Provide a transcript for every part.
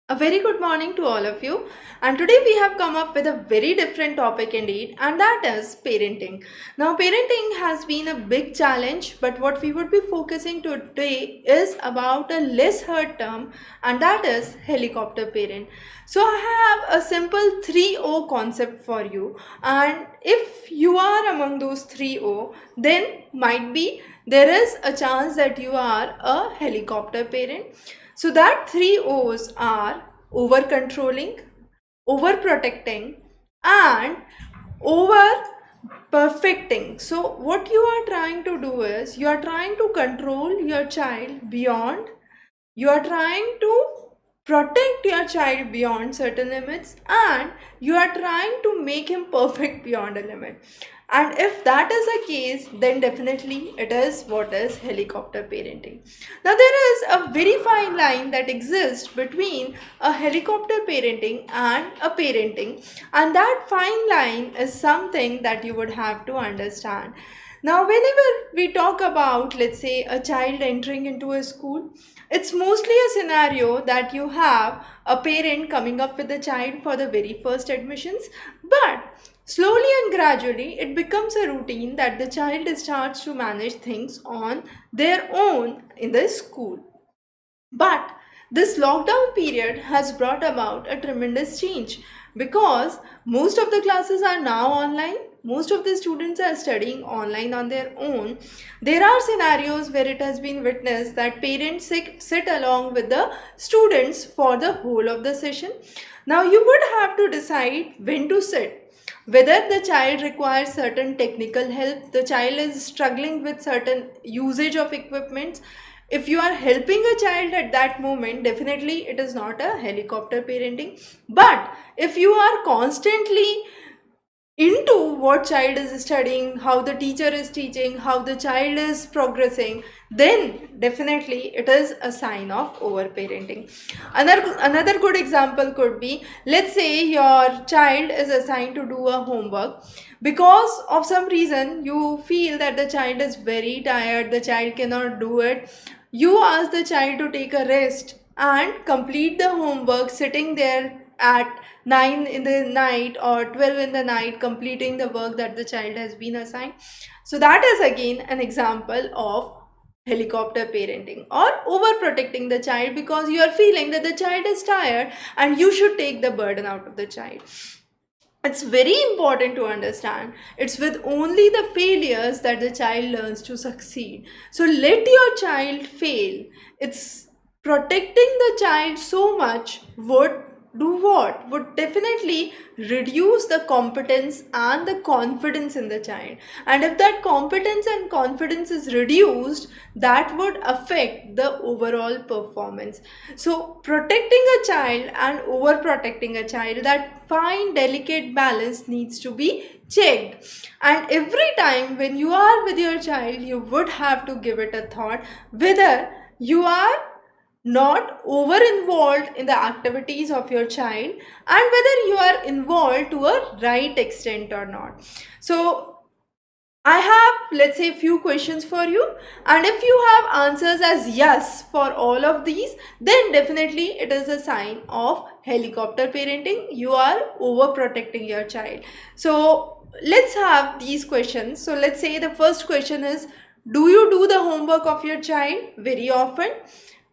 A very good morning to all of you. And today we have come up with a very different topic indeed, and that is parenting. Now, parenting has been a big challenge, but what we would be focusing today is about a less heard term, and that is helicopter parent. So, I have a simple 3O concept for you, and if you are among those 3O, then might be there is a chance that you are a helicopter parent. So that three O's are over controlling, over protecting, and over perfecting. So what you are trying to do is you are trying to control your child beyond, you are trying to protect your child beyond certain limits, and you are trying to make him perfect beyond a limit. And if that is the case, then definitely it is what is helicopter parenting. Now there is a very fine line that exists between a helicopter parenting and a parenting, and that fine line is something that you would have to understand. Now, whenever we talk about, let's say, a child entering into a school, it's mostly a scenario that you have a parent coming up with the child for the very first admissions, but slowly and gradually it becomes a routine that the child starts to manage things on their own in the school. But this lockdown period has brought about a tremendous change because most of the classes are now online. Most of the students are studying online on their own. There are scenarios where it has been witnessed that parents sit along with the students for the whole of the session. Now, you would have to decide when to sit, whether the child requires certain technical help, the child is struggling with certain usage of equipments. If you are helping a child at that moment, definitely it is not a helicopter parenting. But if you are constantly into what child is studying, how the teacher is teaching, how the child is progressing, then definitely it is a sign of overparenting. Another good example could be, let's say your child is assigned to do a homework. Because of some reason you feel that the child is very tired, the child cannot do it, you ask the child to take a rest and complete the homework sitting there at 9 in the night or 12 in the night, completing the work that the child has been assigned. So that is again an example of helicopter parenting or overprotecting the child because you are feeling that the child is tired and you should take the burden out of the child. It's very important to understand it's with only the failures that the child learns to succeed. So let your child fail. It's protecting the child so much would do what? Would definitely reduce the competence and the confidence in the child. And if that competence and confidence is reduced, that would affect the overall performance. So protecting a child and overprotecting a child, that fine delicate balance needs to be checked. And every time when you are with your child, you would have to give it a thought whether you are not over involved in the activities of your child and whether you are involved to a right extent or not. So I have, let's say, few questions for you, and if you have answers as yes for all of these, then definitely it is a sign of helicopter parenting. You are overprotecting your child. So let's have these questions. So let's say the first question is, do you do the homework of your child very often?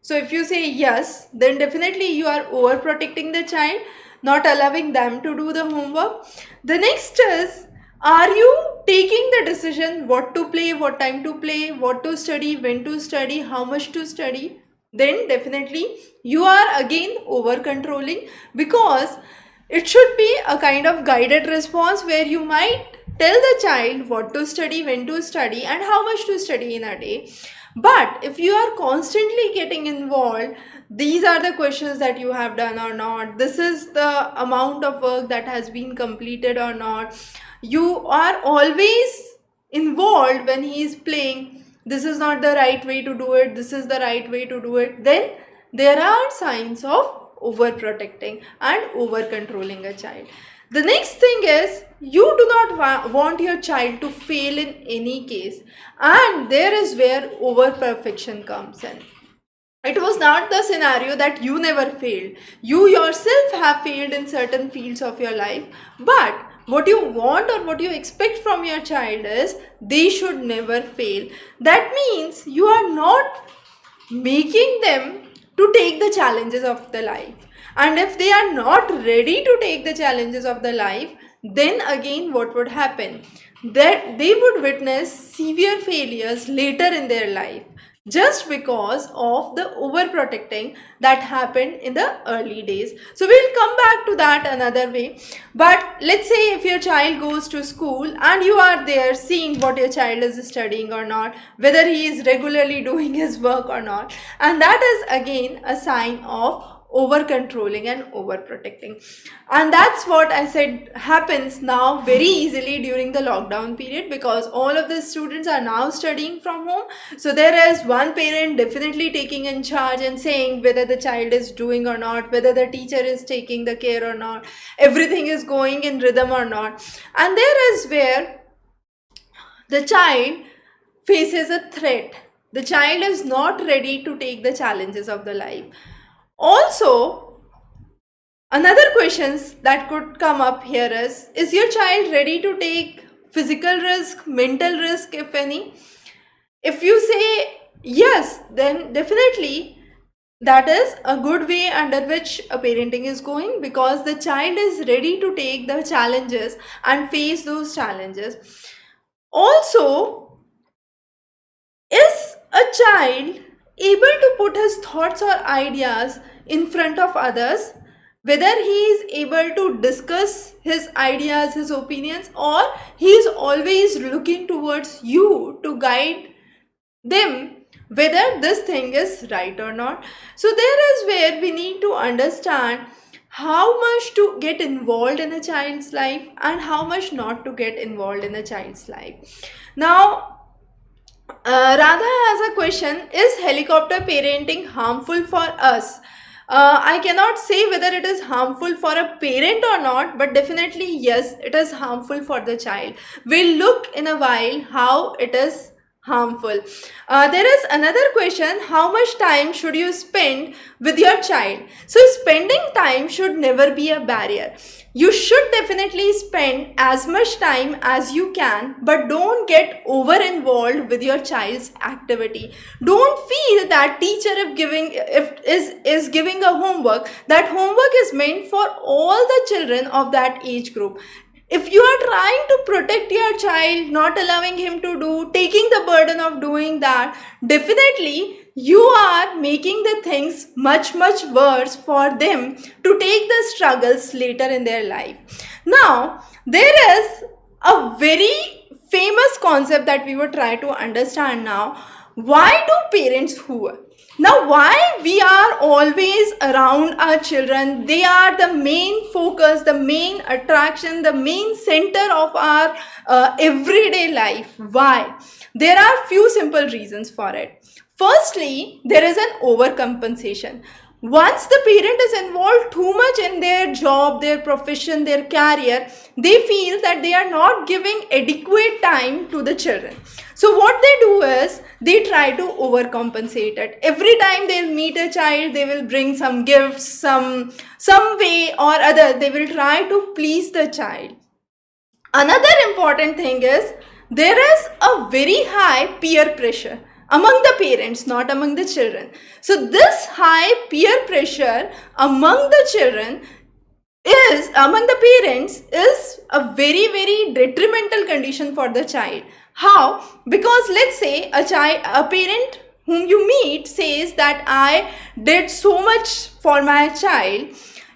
So if you say yes, then definitely you are overprotecting the child, not allowing them to do the homework. The next is, are you taking the decision what to play, what time to play, what to study, when to study, how much to study? Then definitely you are again over controlling, because it should be a kind of guided response where you might tell the child what to study, when to study, and how much to study in a day. But if you are constantly getting involved, these are the questions that you have done or not, this is the amount of work that has been completed or not, you are always involved when he is playing, this is not the right way to do it, this is the right way to do it, then there are signs of overprotecting and over controlling a child. The next thing is, you do not want your child to fail in any case, and there is where over perfection comes in. It was not the scenario that you never failed. You yourself have failed in certain fields of your life, but what you want or what you expect from your child is they should never fail. That means you are not making them to take the challenges of the life. And if they are not ready to take the challenges of the life, then again what would happen? That they would witness severe failures later in their life, just because of the overprotecting that happened in the early days. So we'll come back to that another way. But let's say if your child goes to school and you are there seeing what your child is studying or not, whether he is regularly doing his work or not, and that is again a sign of over controlling and over protecting. And that's what I said happens now very easily during the lockdown period, because all of the students are now studying from home. So there is one parent definitely taking in charge and saying whether the child is doing or not, whether the teacher is taking the care or not, everything is going in rhythm or not. And there is where the child faces a threat. The child is not ready to take the challenges of the life. Also, another questions that could come up here is your child ready to take physical risk, mental risk, if any? If you say yes, then definitely that is a good way under which a parenting is going, because the child is ready to take the challenges and face those challenges. Also, is a child able to put his thoughts or ideas in front of others, whether he is able to discuss his ideas, his opinions, or he is always looking towards you to guide them whether this thing is right or not. So there is where we need to understand how much to get involved in a child's life and how much not to get involved in a child's life. Now, Radha has a question: is helicopter parenting harmful for us? I cannot say whether it is harmful for a parent or not, but definitely yes, it is harmful for the child. We'll look in a while how it is harmful. There is another question: how much time should you spend with your child? So spending time should never be a barrier. You should definitely spend as much time as you can, but don't get over involved with your child's activity. Don't feel that teacher if is giving a homework, that homework is meant for all the children of that age group. If you are trying to protect your child, not allowing him to do, taking the burden of doing that, definitely you are making the things much worse for them to take the struggles later in their life. Now, there is a very famous concept that we would try to understand now. Why do parents hover? Now, why we are always around our children? They are the main focus, the main attraction, the main center of our everyday life. Why? There are few simple reasons for it. Firstly, there is an overcompensation. Once the parent is involved too much in their job, their profession, their career, they feel that they are not giving adequate time to the children. So what they do is they try to overcompensate it. Every time they'll meet a child, they will bring some gifts, some way or other. They will try to please the child. Another important thing is there is a very high peer pressure among the parents, not among the children. So this high peer pressure among the children is among the parents is a very detrimental condition for the child. How? Because let's say a parent whom you meet says that I did so much for my child,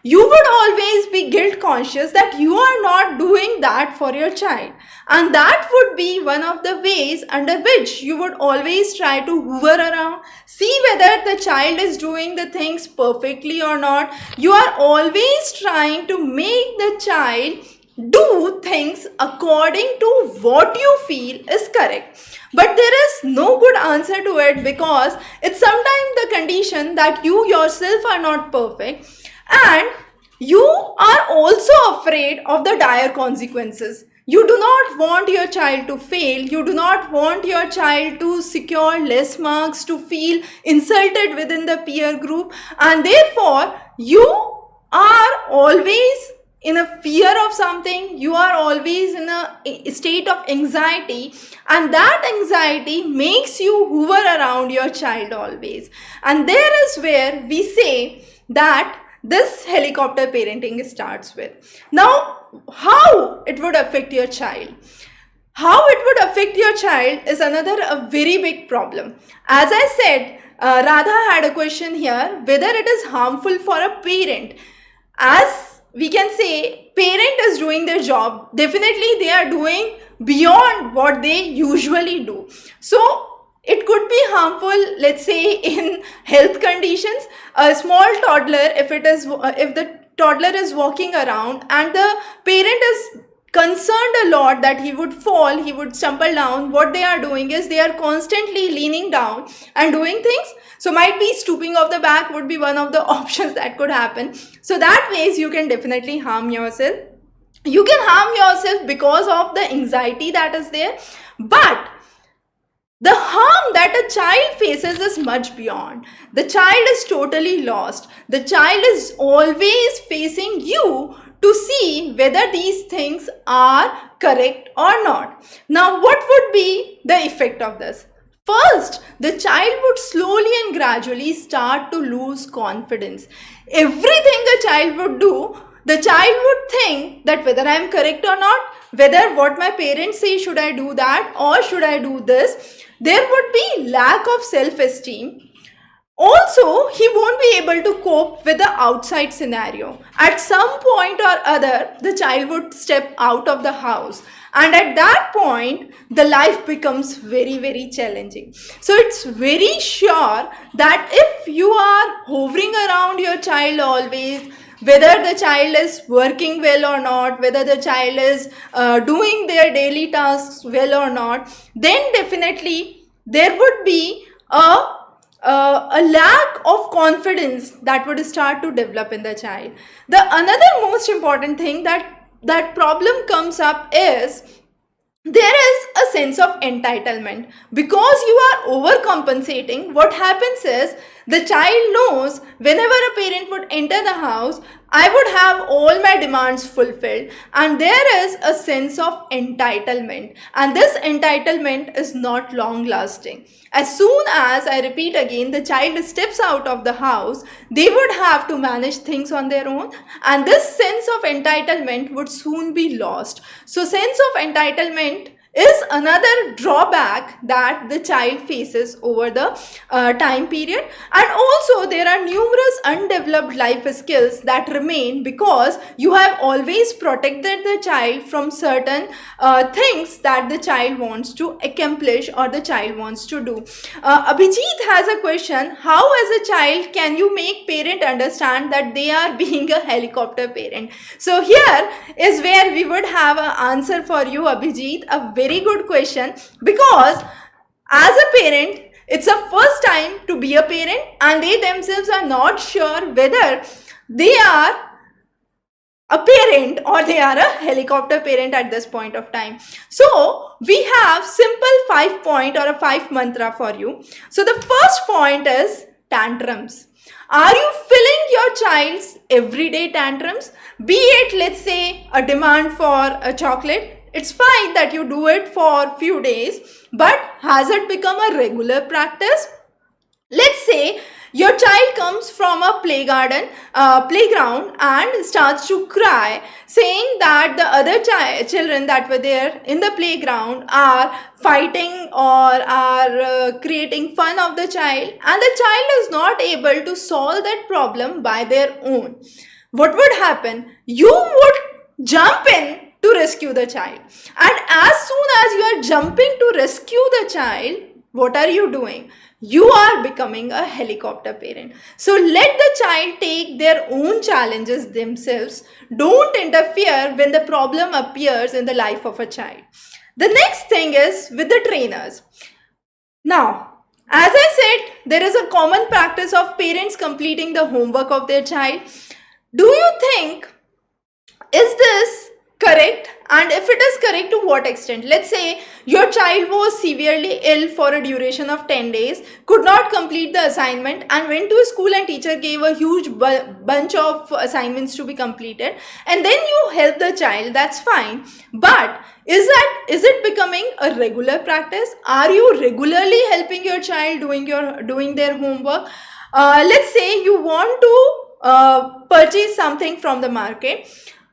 you would always be guilt conscious that you are not doing that for your child. And that would be one of the ways under which you would always try to hover around, see whether the child is doing the things perfectly or not. You are always trying to make the child do things according to what you feel is correct. But there is no good answer to it, because it's sometimes the condition that you yourself are not perfect and you are also afraid of the dire consequences. You do not want your child to fail. You do not want your child to secure less marks, to feel insulted within the peer group, and therefore you are always in a fear of something. You are always in a state of anxiety, and that anxiety makes you hover around your child always. And there is where we say that this helicopter parenting starts with. Now, how it would affect your child? How it would affect your child is another a very big problem. As I said, Radha had a question here whether it is harmful for a parent. As we can say, parent is doing their job. Definitely they are doing beyond what they usually do. So it could be harmful, let's say, in health conditions. A small toddler, if the toddler is walking around and the parent is concerned a lot that he would fall, he would stumble down, what they are doing is they are constantly leaning down and doing things. So might be stooping off the back would be one of the options that could happen. So that ways you can definitely harm yourself. You can harm yourself because of the anxiety that is there, but the harm that a child faces is much beyond. The child is totally lost. The child is always facing you to see whether these things are correct or not. Now, what would be the effect of this? First, the child would slowly and gradually start to lose confidence. Everything a child would do, the child would think that whether I am correct or not, whether what my parents say, should I do that or should I do this? There would be lack of self-esteem. Also, he won't be able to cope with the outside scenario. At some point or other, the child would step out of the house. And at that point, the life becomes very, very challenging. So it's very sure that if you are hovering around your child always, whether the child is working well or not, whether the child is doing their daily tasks well or not, then definitely there would be a lack of confidence that would start to develop in the child. The another most important thing that problem comes up is there is a sense of entitlement. Because you are overcompensating, what happens is the child knows whenever a parent would enter the house, I would have all my demands fulfilled, and there is a sense of entitlement, and this entitlement is not long lasting. As soon as, I repeat again, the child steps out of the house, they would have to manage things on their own, and this sense of entitlement would soon be lost. So sense of entitlement is another drawback that the child faces over the time period. And also there are numerous undeveloped life skills that remain because you have always protected the child from certain things that the child wants to accomplish or the child wants to do. Abhijit has a question: how as a child can you make parent understand that they are being a helicopter parent? So here is where we would have an answer for you, Abhijit. A very good question, because as a parent, it's a first time to be a parent and they themselves are not sure whether they are a parent or they are a helicopter parent at this point of time. So we have simple 5-point or a 5 mantra for you. So the first point is tantrums. Are you filling your child's everyday tantrums? Be it, let's say, a demand for a chocolate. It's fine that you do it for a few days, but has it become a regular practice? Let's say your child comes from a playground and starts to cry, saying that the other children that were there in the playground are fighting or are creating fun of the child, and the child is not able to solve that problem by their own. What would happen? You would jump in to rescue the child. And as soon as you are jumping to rescue the child, what are you doing? You are becoming a helicopter parent. So let the child take their own challenges themselves. Don't interfere when the problem appears in the life of a child. The next thing is with the trainers. Now, as I said, there is a common practice of parents completing the homework of their child. Do you think, is this correct, and if it is correct, to what extent? Let's say your child was severely ill for a duration of 10 days, could not complete the assignment, and went to school and teacher gave a huge bunch of assignments to be completed, and then you help the child. That's fine, but is it becoming a regular practice? Are you regularly helping your child doing their homework? Let's say you want to purchase something from the market.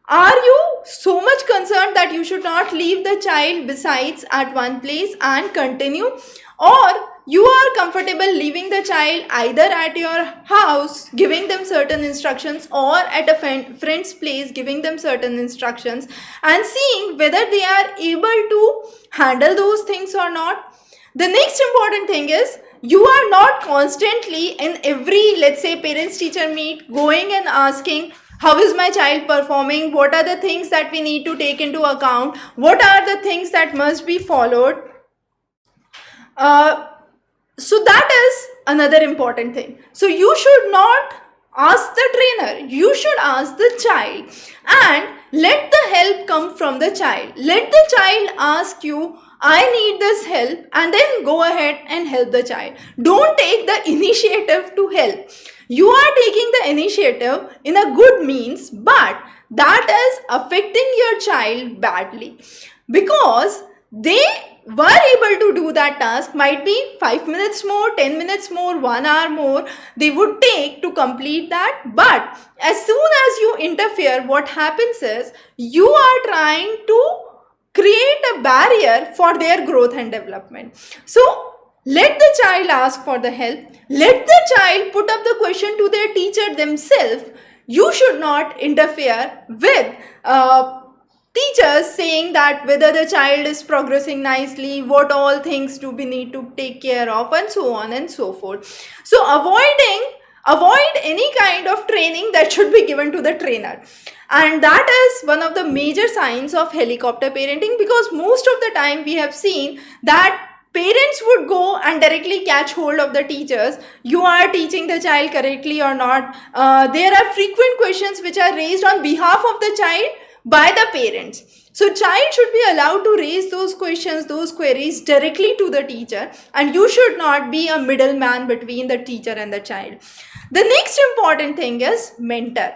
Are you so much concerned that you should not leave the child besides at one place and continue? Or you are comfortable leaving the child either at your house, giving them certain instructions, or at a friend's place, giving them certain instructions, and seeing whether they are able to handle those things or not? The next important thing is, you are not constantly in every, let's say, parents teacher meet going and asking, how is my child performing? What are the things that we need to take into account? What are the things that must be followed? Uh, so that is another important thing. So you should not ask the trainer, you should ask the child, and let the help come from the child. Let the child ask you, I need this help, and then go ahead and help the child. Don't take the initiative to help. You are taking the initiative in a good means, but that is affecting your child badly, because they were able to do that task. Might be 5 minutes more, 10 minutes more, 1 hour more they would take to complete that. But as soon as you interfere, what happens is you are trying to create a barrier for their growth and development. So let the child ask for the help. Let the child put up the question to their teacher themselves. You should not interfere with teachers saying that whether the child is progressing nicely, what all things do we need to take care of, and so on and so forth. So avoid any kind of training that should be given to the trainer. And that is one of the major signs of helicopter parenting, because most of the time we have seen that parents would go and directly catch hold of the teachers. You are teaching the child correctly or not? There are frequent questions which are raised on behalf of the child by the parents. So child should be allowed to raise those questions, those queries directly to the teacher, and you should not be a middleman between the teacher and the child. The next important thing is mentor.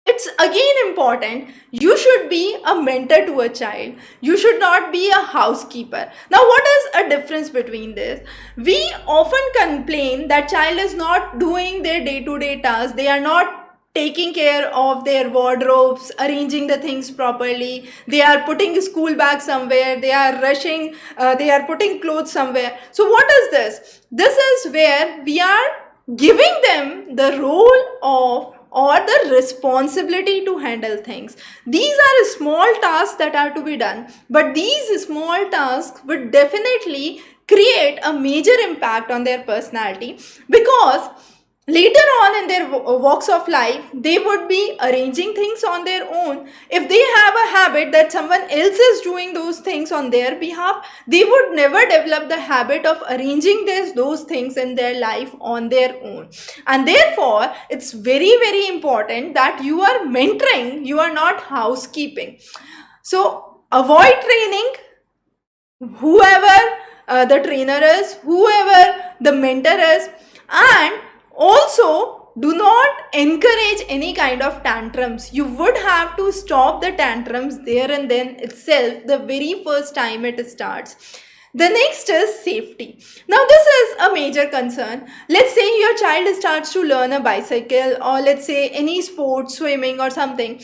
It's again important. You should be a mentor to a child. You should not be a housekeeper. Now, what is a difference between this? We often complain that child is not doing their day-to-day tasks. They are not taking care of their wardrobes, arranging the things properly. They are putting school bag somewhere. They are rushing. They are putting clothes somewhere. So what is this? This is where we are giving them the role of or the responsibility to handle things. These are small tasks that are to be done, but these small tasks would definitely create a major impact on their personality, because later on in their walks of life, they would be arranging things on their own. If they have a habit that someone else is doing those things on their behalf, they would never develop the habit of arranging those things in their life on their own. And therefore, it's very, very important that you are mentoring, you are not housekeeping. So avoid training whoever the trainer is, whoever the mentor is, and also do not encourage any kind of tantrums. You would have to stop the tantrums there and then itself, the very first time it starts. The next is safety. Now this is a major concern. Let's say your child starts to learn a bicycle, or let's say any sport, swimming or something.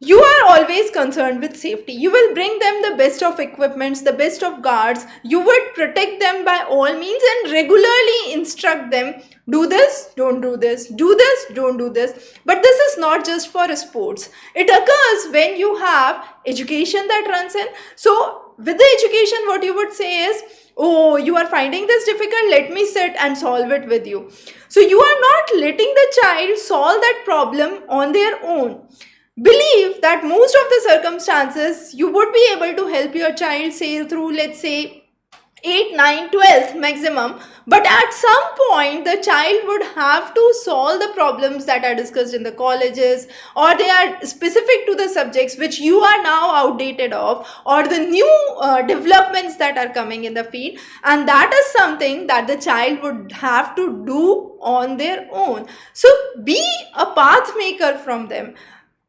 You are always concerned with safety. You will bring them the best of equipments, the best of guards. You would protect them by all means and regularly instruct them, do this, don't do this, do this, don't do this. But this is not just for sports. It occurs when you have education that runs in. So with the education, what you would say is, oh, you are finding this difficult, let me sit and solve it with you. So you are not letting the child solve that problem on their own. Believe that most of the circumstances you would be able to help your child sail through, let's say, 8, 9, 12 maximum, but at some point the child would have to solve the problems that are discussed in the colleges, or they are specific to the subjects which you are now outdated of, or the new developments that are coming in the field, and that is something that the child would have to do on their own. So be a path maker from them.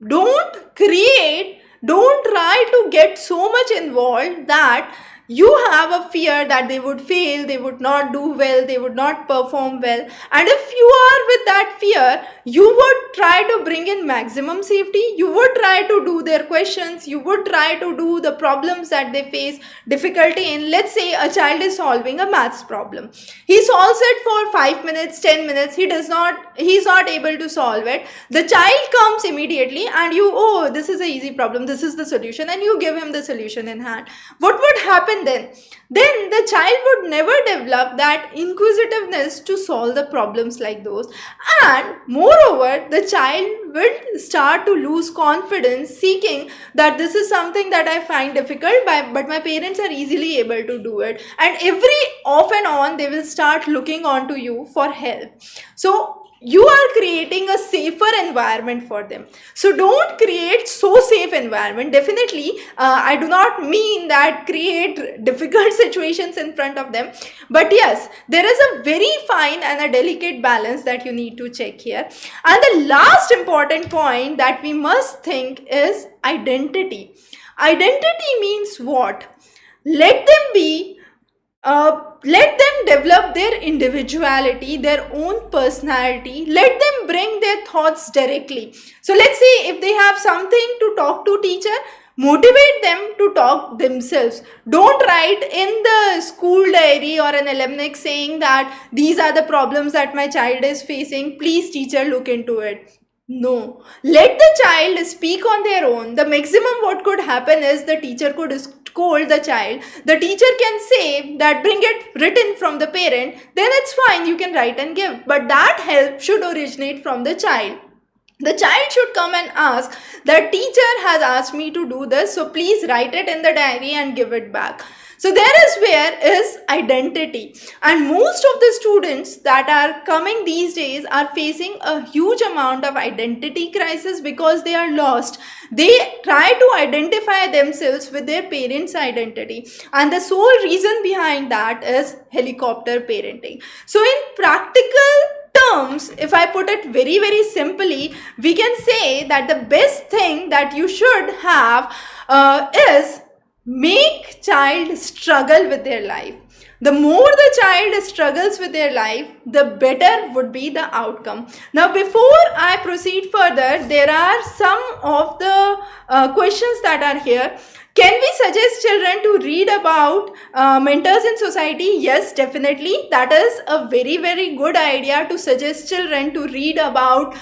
Don't try to get so much involved that you have a fear that they would fail, they would not do well, they would not perform well. And if you are with that fear, you would try to bring in maximum safety, you would try to do their questions, you would try to do the problems that they face difficulty in. Let's say a child is solving a maths problem, he solves it for 5 minutes, 10 minutes, he's not able to solve it. The child comes immediately and you, oh, this is an easy problem, this is the solution, and you give him the solution in hand. What would happen then? Then the child would never develop that inquisitiveness to solve the problems like those. And moreover, the child will start to lose confidence, seeking that this is something that I find difficult, but my parents are easily able to do it. And every off and on, they will start looking onto you for help. So you are creating a safer environment for them. So don't create so safe environment. Definitely, I do not mean that create difficult situations in front of them, but yes, there is a very fine and a delicate balance that you need to check here. And the last important point that we must think is identity. Identity means what? Let them be let them develop their individuality, their own personality. Let them bring their thoughts directly. So let's say if they have something to talk to teacher, motivate them to talk themselves. Don't write in the school diary or an alumni saying that these are the problems that my child is facing, please teacher look into it. No, let the child speak on their own. The maximum what could happen is the teacher could scold the child. The teacher can say that bring it written from the parent, then it's fine, you can write and give. But that help should originate from the child. The child should come and ask that teacher has asked me to do this, so please write it in the diary and give it back. So there is where is identity. And most of the students that are coming these days are facing a huge amount of identity crisis because they are lost. They try to identify themselves with their parents' identity. And the sole reason behind that is helicopter parenting. So in practical terms, if I put it very, very simply, we can say that the best thing that you should have is make child struggle with their life. The more the child struggles with their life, the better would be the outcome. Now, before I proceed further, there are some of the questions that are here. Can we suggest children to read about mentors in society? Yes, definitely. That is a very, very good idea to suggest children to read about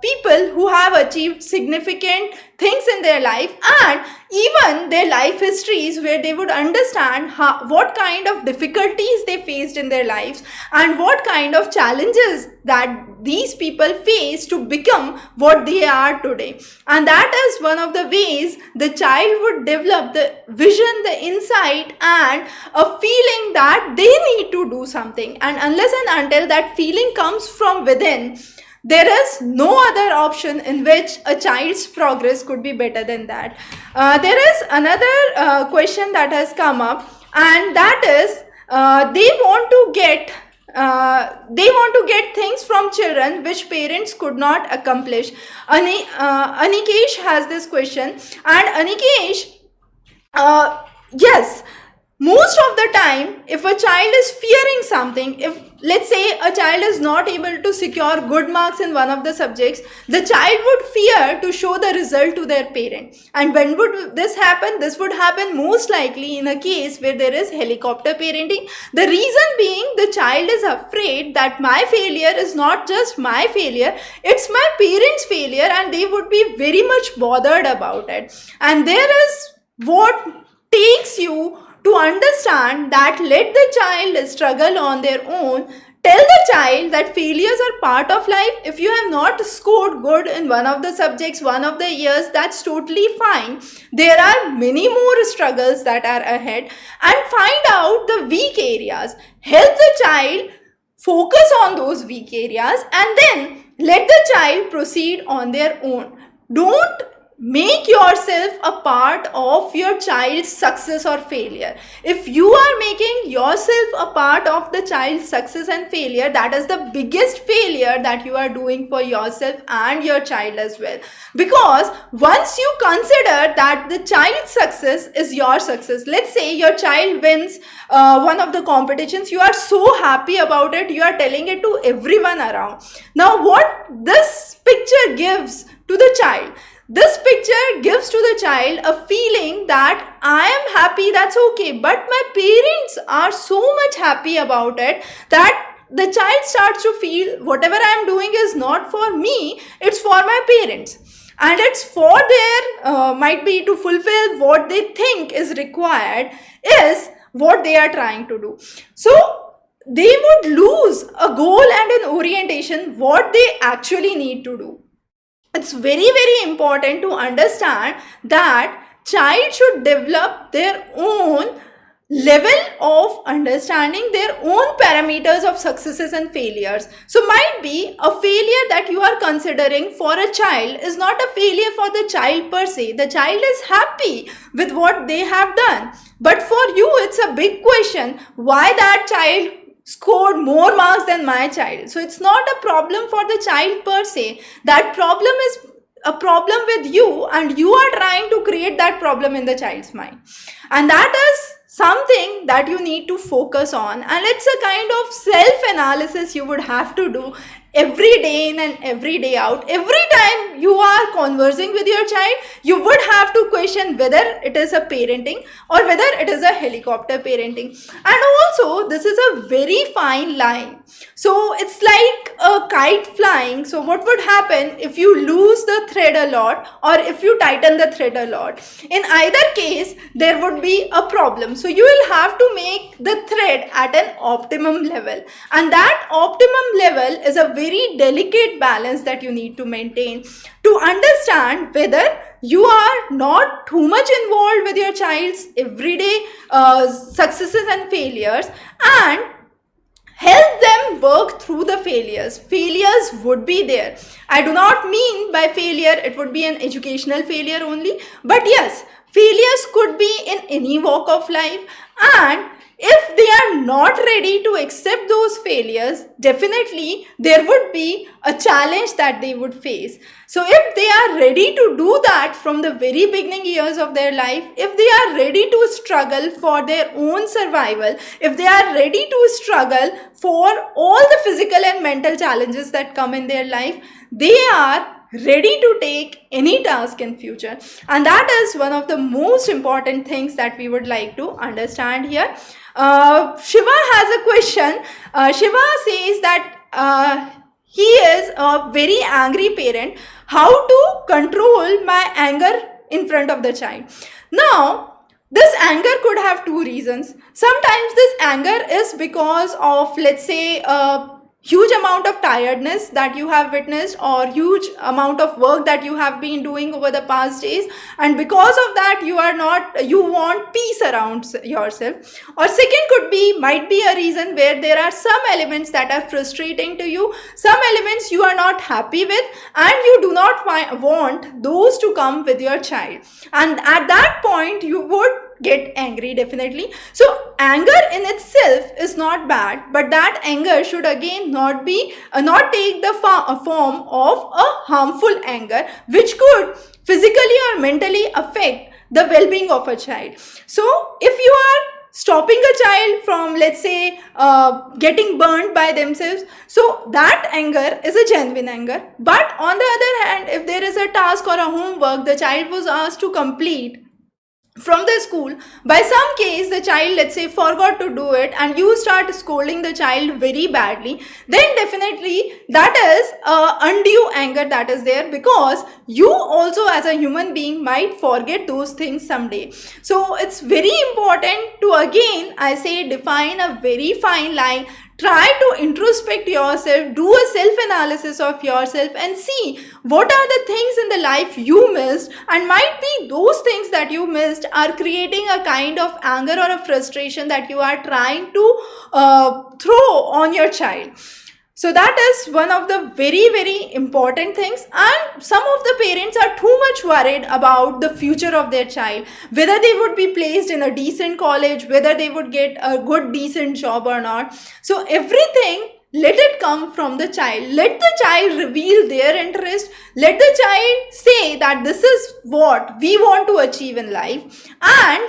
people who have achieved significant things in their life and even their life histories, where they would understand what kind of difficulties they faced in their lives and what kind of challenges that these people face to become what they are today. And that is one of the ways the child would develop the vision, the insight, and a feeling that they need to do something. And unless and until that feeling comes from within, there is no other option in which a child's progress could be better than that. There is another question that has come up, and that is they want to get things from children which parents could not accomplish. Anikesh has this question, and Anikesh, yes, most of the time, if a child is fearing something, if let's say a child is not able to secure good marks in one of the subjects, the child would fear to show the result to their parent. And when would this happen? This would happen most likely in a case where there is helicopter parenting. The reason being, the child is afraid that my failure is not just my failure, it's my parents' failure, and they would be very much bothered about it. And there is what takes you to understand that let the child struggle on their own tell the child that failures are part of life. If you have not scored good in one of the subjects, one of the years, that's totally fine. There are many more struggles that are ahead, and find out the weak areas. Help the child focus on those weak areas, and then let the child proceed on their own. Don't make yourself a part of your child's success or failure. If you are making yourself a part of the child's success and failure, that is the biggest failure that you are doing for yourself and your child as well. Because once you consider that the child's success is your success, let's say your child wins one of the competitions, you are so happy about it, you are telling it to everyone around. Now what this picture gives to the child, this picture gives to the child a feeling that I am happy, that's okay, but my parents are so much happy about it, that the child starts to feel whatever I am doing is not for me, it's for my parents. And it's for their, might be to fulfill what they think is required, is what they are trying to do. So they would lose a goal and an orientation, what they actually need to do. It's very important to understand that child should develop their own level of understanding, their own parameters of successes and failures. So might be a failure that you are considering for a child is not a failure for the child per se. The child is happy with what they have done, but for you it's a big question why that child scored more marks than my child. So it's not a problem for the child per se. That problem is a problem with you, and you are trying to create that problem in the child's mind. And that is something that you need to focus on, and it's a kind of self-analysis you would have to do every day in and every day out. Every time you are conversing with your child, you would have to question whether it is a parenting or whether it is a helicopter parenting. And also, this is a very fine line. So it's like a kite flying. So what would happen if you lose the thread a lot, or if you tighten the thread a lot? In either case, there would be a problem. So you will have to make the thread at an optimum level, and that optimum level is a very delicate balance that you need to maintain to understand whether you are not too much involved with your child's everyday successes and failures, and help them work through the failures. Failures would be there. I do not mean by failure it would be an educational failure only, but yes, failures could be in any walk of life, and if they are not ready to accept those failures, definitely there would be a challenge that they would face. So if they are ready to do that from the very beginning years of their life, if they are ready to struggle for their own survival, if they are ready to struggle for all the physical and mental challenges that come in their life, they are ready to take any task in future. And that is one of the most important things that we would like to understand here. Shiva has a question. Shiva says that he is a very angry parent. How to control my anger in front of the child? Now, this anger could have two reasons. Sometimes this anger is because of, let's say, huge amount of tiredness that you have witnessed, or huge amount of work that you have been doing over the past days, and because of that you want peace around yourself. Or second could be, might be a reason where there are some elements that are frustrating to you, some elements you are not happy with, and you do not want those to come with your child, and at that point you would get angry, definitely. So anger in itself is not bad, but that anger should again not take the form of a harmful anger, which could physically or mentally affect the well-being of a child. So if you are stopping a child from, let's say, getting burned by themselves, so that anger is a genuine anger. But on the other hand, if there is a task or a homework the child was asked to complete from the school, by some case the child, let's say, forgot to do it, and you start scolding the child very badly, then definitely that is undue anger that is there, because you also as a human being might forget those things someday. So it's very important to, again I say, define a very fine line. Try to introspect yourself, do a self-analysis of yourself and see what are the things in the life you missed, and might be those things that you missed are creating a kind of anger or a frustration that you are trying to throw on your child. So that is one of the very important things. And some of the parents are too much worried about the future of their child, whether they would be placed in a decent college, whether they would get a good decent job or not. So everything, let it come from the child. Let the child reveal their interest. Let the child say that this is what we want to achieve in life, and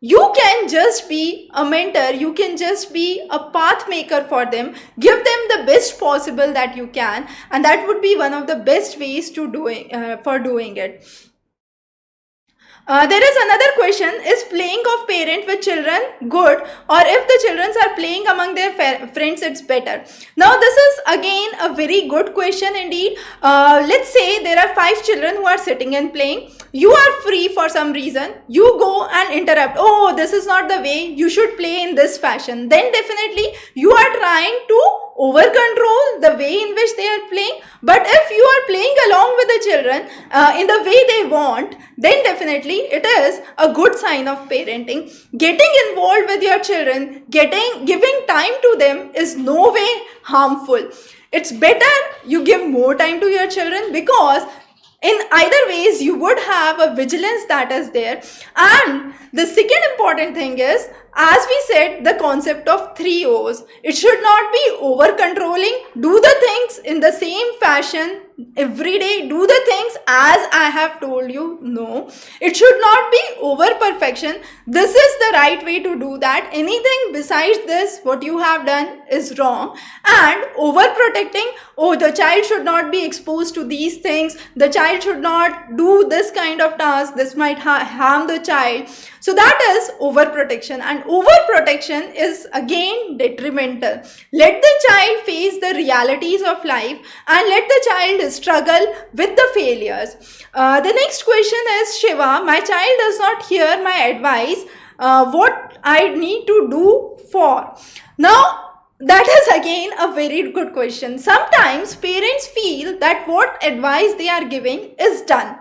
you can just be a mentor, you can just be a path maker for them. Give them the best possible that you can, and that would be one of the best ways to doing it. There is another question: is playing of parent with children good, or if the children are playing among their friends, it's better? Now this is again a very good question indeed. Let's say there are 5 children who are sitting and playing. You are free for some reason. You go and interrupt. Oh, this is not the way. You should play in this fashion. Then definitely you are trying to over control the way in which they are playing. But if you are playing along with the children in the way they want, then definitely it is a good sign of parenting. Getting involved with your children, giving time to them is no way harmful. It's better you give more time to your children, because in either ways you would have a vigilance that is there. And the second important thing is, as we said, the concept of 3 O's. It should not be over controlling. Do the things in the same fashion every day. Do the things as I have told you. No, it should not be over perfection. This is the right way to do that. Anything besides this, what you have done is wrong. And over protecting, oh, the child should not be exposed to these things, the child should not do this kind of task, this might harm the child. So that is overprotection, and overprotection is again detrimental. Let the child face the realities of life, and let the child struggle with the failures. The next question is, Shiva, my child does not hear my advice. What I need to do for? Now, that is again a very good question. Sometimes parents feel that what advice they are giving is done.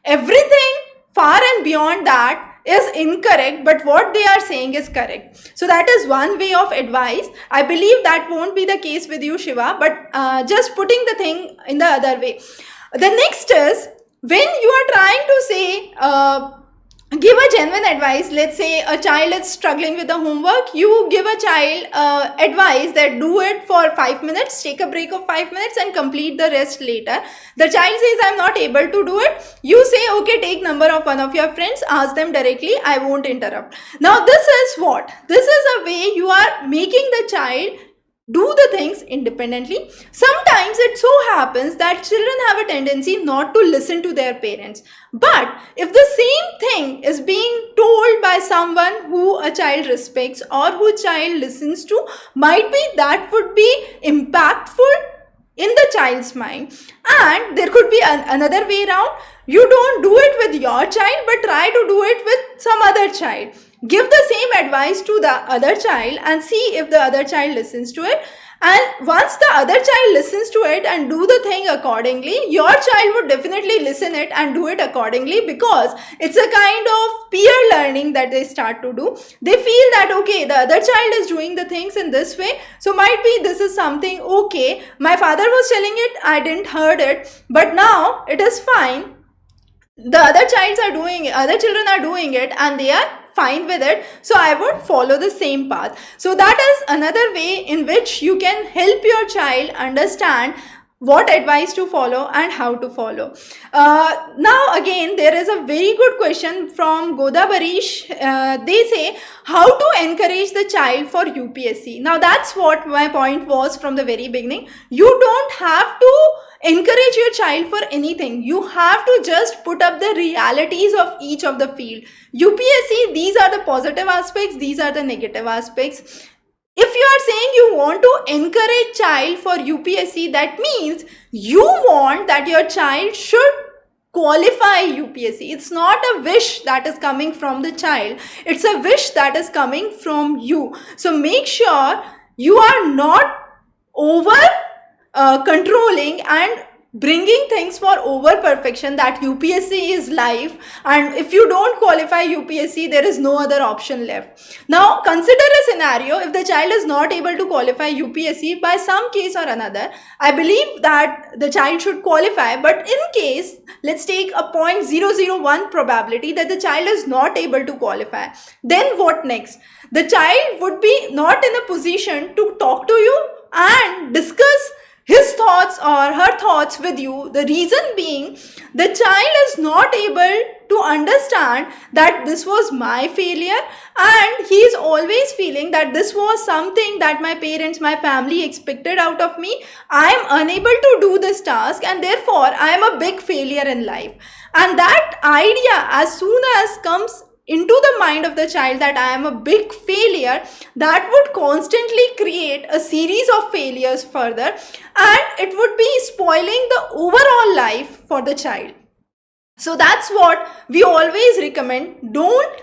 Everything far and beyond that is incorrect, but what they are saying is correct. So that is one way of advice. I believe that won't be the case with you, Shiva, but just putting the thing in the other way. The next is, when you are trying to say, give a genuine advice. Let's say a child is struggling with the homework. You give a child advice that do it for 5 minutes, take a break of 5 minutes and complete the rest later. The child says, I'm not able to do it. You say, okay, take number of one of your friends, ask them directly, I won't interrupt. Now this is what? This is a way you are making the child do the things independently. Sometimes it so happens that children have a tendency not to listen to their parents. But if the same thing is being told by someone who a child respects or who child listens to, might be that would be impactful in the child's mind. And there could be another way around. You don't do it with your child, but try to do it with some other child. Give the same advice to the other child and see if the other child listens to it. And once the other child listens to it and do the thing accordingly, your child would definitely listen it and do it accordingly, because it's a kind of peer learning that they start to do. They feel that, okay, the other child is doing the things in this way, so might be this is something okay. My father was telling it, I didn't heard it, but now it is fine. The other children are doing it and they are fine with it, so I would follow the same path. So that is another way in which you can help your child understand what advice to follow and how to follow. Now again, there is a very good question from Goda Barish. They say, how to encourage the child for UPSC? Now that's what my point was from the very beginning. You don't have to encourage your child for anything. You have to just put up the realities of each of the field. UPSC, these are the positive aspects, these are the negative aspects. If you are saying you want to encourage child for UPSC, that means you want that your child should qualify UPSC. It's not a wish that is coming from the child. It's a wish that is coming from you. So make sure you are not over controlling and bringing things for over perfection, that UPSC is life, and if you don't qualify UPSC, there is no other option left. Now consider a scenario: if the child is not able to qualify UPSC by some case or another, I believe that the child should qualify, but in case, let's take a 0.001 probability that the child is not able to qualify, then what next? The child would be not in a position to talk to you and discuss his thoughts or her thoughts with you. The reason being, the child is not able to understand that this was my failure, and he is always feeling that this was something that my parents, my family expected out of me. I am unable to do this task, and therefore I am a big failure in life. And that idea, as soon as comes into the mind of the child, that I am a big failure, that would constantly create a series of failures further, and it would be spoiling the overall life for the child. So that's what we always recommend. Don't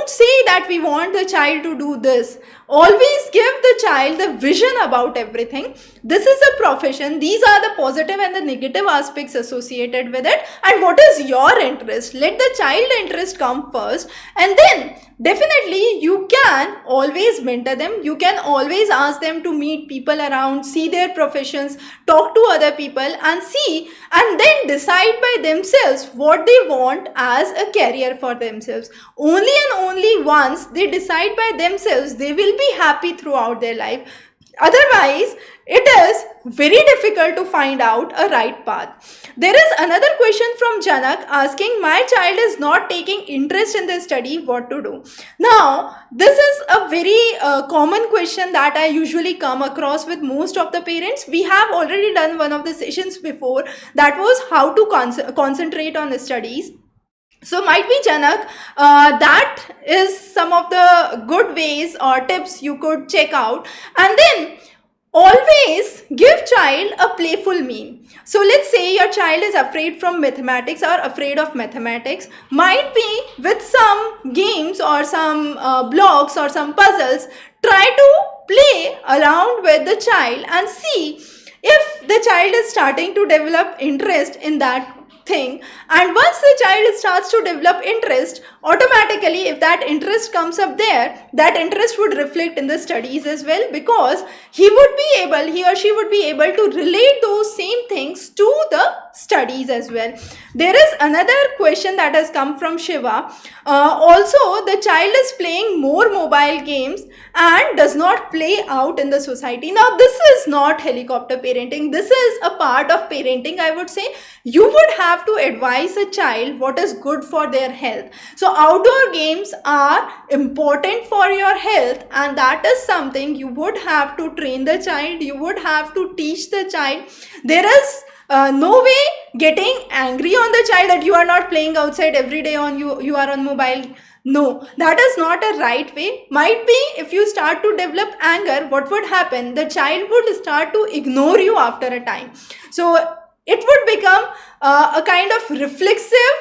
say that we want the child to do this. Always give the child the vision about everything. This is a profession. These are the positive and the negative aspects associated with it. And what is your interest? Let the child interest come first, and then definitely you can always mentor them. You can always ask them to meet people around, see their professions, talk to other people, and see, and then decide by themselves what they want as a career for themselves. Only and only once they decide by themselves, they will be happy throughout their life. Otherwise, it is very difficult to find out a right path. There is another question from Janak asking, my child is not taking interest in the study, what to do? Now, this is a very common question that I usually come across with most of the parents. We have already done one of the sessions before, that was how to concentrate on the studies. So might be, Janak, that is some of the good ways or tips you could check out. And then always give child a playful mean. So let's say your child is afraid from mathematics or afraid of mathematics. Might be with some games or some blocks or some puzzles, try to play around with the child and see if the child is starting to develop interest in that thing. And once the child starts to develop interest, automatically if that interest comes up there, that interest would reflect in the studies as well, because he or she would be able to relate those same things to the studies as well. There is another question that has come from Shiva. Also, the child is playing more mobile games and does not play out in the society. Now, this is not helicopter parenting. This is a part of parenting, I would say. You would have to advise a child what is good for their health. So, outdoor games are important for your health, and that is something you would have to train the child. You would have to teach the child. There is no way getting angry on the child that you are not playing outside every day, you are on mobile. No, that is not a right way. Might be if you start to develop anger, what would happen? The child would start to ignore you after a time. So it would become a kind of reflexive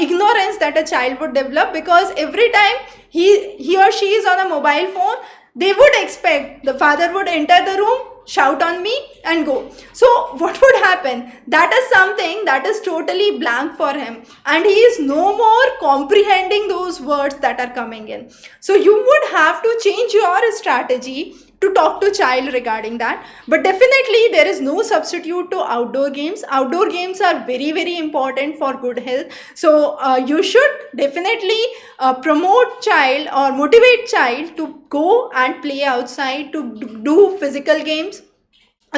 ignorance that a child would develop, because every time he or she is on a mobile phone, they would expect the father would enter the room, shout on me and go. So what would happen? That is something that is totally blank for him, and he is no more comprehending those words that are coming in. So you would have to change your strategy to talk to child regarding that. But definitely there is no substitute to outdoor games. Outdoor games are very, very important for good health. So you should definitely promote child or motivate child to go and play outside, to do physical games,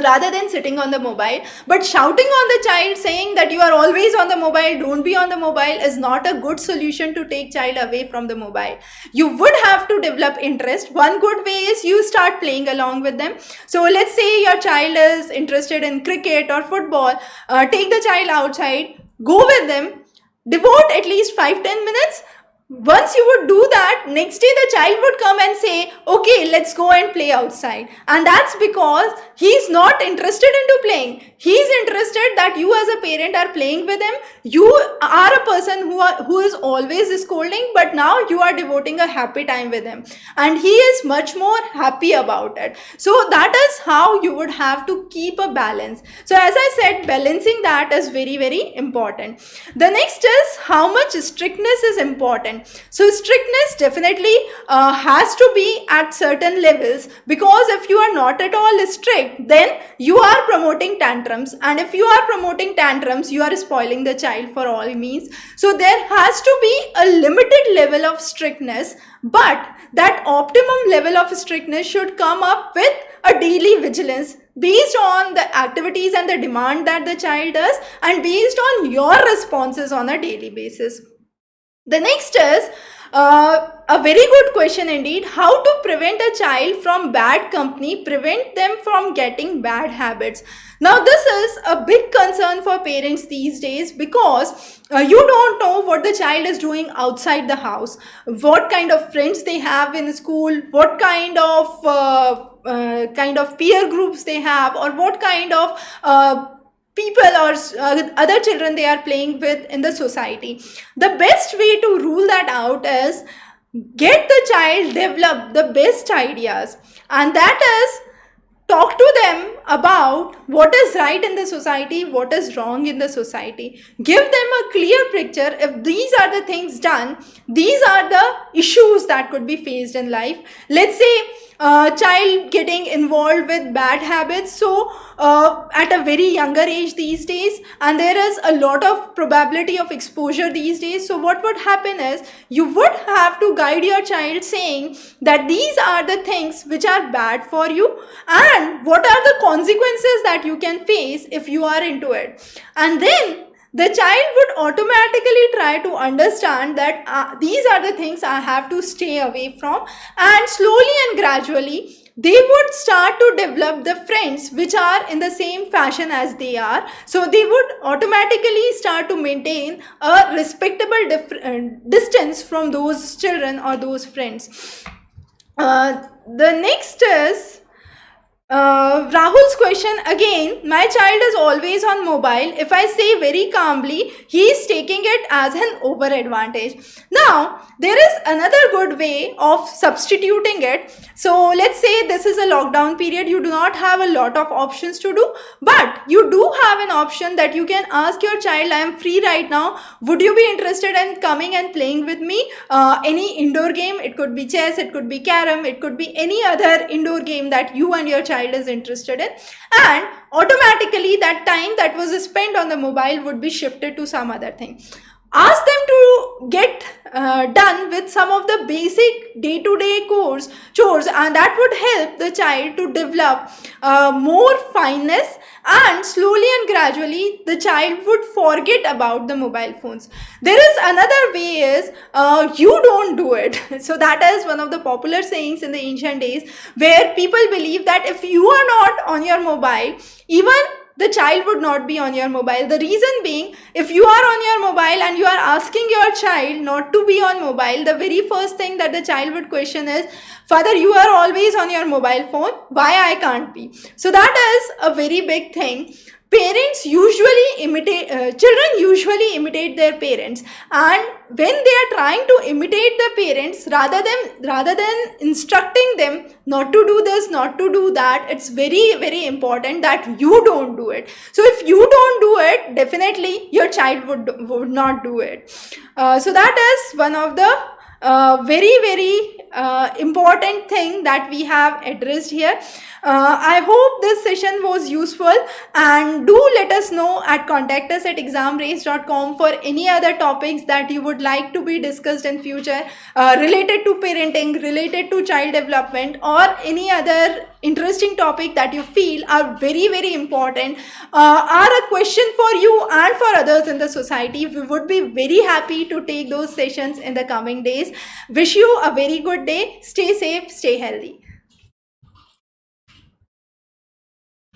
rather than sitting on the mobile. But shouting on the child, saying that you are always on the mobile, don't be on the mobile, is not a good solution to take child away from the mobile. You would have to develop interest. One good way is you start playing along with them. So let's say your child is interested in cricket or football. Take the child outside, go with them, devote at least 5-10 minutes, once you would do that, next day the child would come and say, okay, let's go and play outside. And that's because he's not interested into playing. He's interested that you as a parent are playing with him. You are a person who is always scolding, but now you are devoting a happy time with him, and he is much more happy about it. So that is how you would have to keep a balance. So as I said, balancing that is very, very important. The next is how much strictness is important. So strictness definitely has to be at certain levels, because if you are not at all strict, then you are promoting tantrums, and if you are promoting tantrums, you are spoiling the child for all means. So there has to be a limited level of strictness, but that optimum level of strictness should come up with a daily vigilance based on the activities and the demand that the child does, and based on your responses on a daily basis. The next is a very good question indeed. How to prevent a child from bad company, prevent them from getting bad habits. Now this is a big concern for parents these days, because you don't know what the child is doing outside the house, what kind of friends they have in school, what kind of peer groups they have, or what kind of people or other children they are playing with in the society. The best way to rule that out is get the child develop the best ideas, and that is talk to them about what is right in the society, what is wrong in the society. Give them a clear picture. If these are the things done, these are the issues that could be faced in life. Let's say child getting involved with bad habits, so at a very younger age these days, and there is a lot of probability of exposure these days. So what would happen is, you would have to guide your child saying that these are the things which are bad for you, and what are the consequences that you can face if you are into it. And then the child would automatically try to understand that these are the things I have to stay away from, and slowly and gradually they would start to develop the friends which are in the same fashion as they are. So they would automatically start to maintain a respectable distance from those children or those friends. The next is Rahul's question again. My child is always on mobile. If I say very calmly, he is taking it as an over advantage. Now, there is another good way of substituting it. So, let's say this is a lockdown period. You do not have a lot of options to do, but you do have an option that you can ask your child, I am free right now. Would you be interested in coming and playing with me? Any indoor game. It could be chess, it could be carom, it could be any other indoor game that you and your child is interested in, and automatically that time that was spent on the mobile would be shifted to some other thing. Ask them to get done with some of the basic day-to-day chores, and that would help the child to develop more fineness, and slowly and gradually the child would forget about the mobile phones. There is another way is you don't do it. So that is one of the popular sayings in the ancient days, where people believe that if you are not on your mobile, even the child would not be on your mobile. The reason being, if you are on your mobile and you are asking your child not to be on mobile, the very first thing that the child would question is, Father, you are always on your mobile phone, why I can't be? So that is a very big thing. Parents usually children usually imitate their parents, and when they are trying to imitate the parents, rather than instructing them not to do this, not to do that, it's very, very important that you don't do it. So if you don't do it, definitely your child would not do it. So that is one of the very, very important thing that we have addressed here. I hope this session was useful, and do let us know at contact us at examrace.com for any other topics that you would like to be discussed in future related to parenting, related to child development, or any other interesting topic that you feel are very, very important, are a question for you and for others in the society. We would be very happy to take those sessions in the coming days. Wish you a very good day. Stay safe, stay healthy.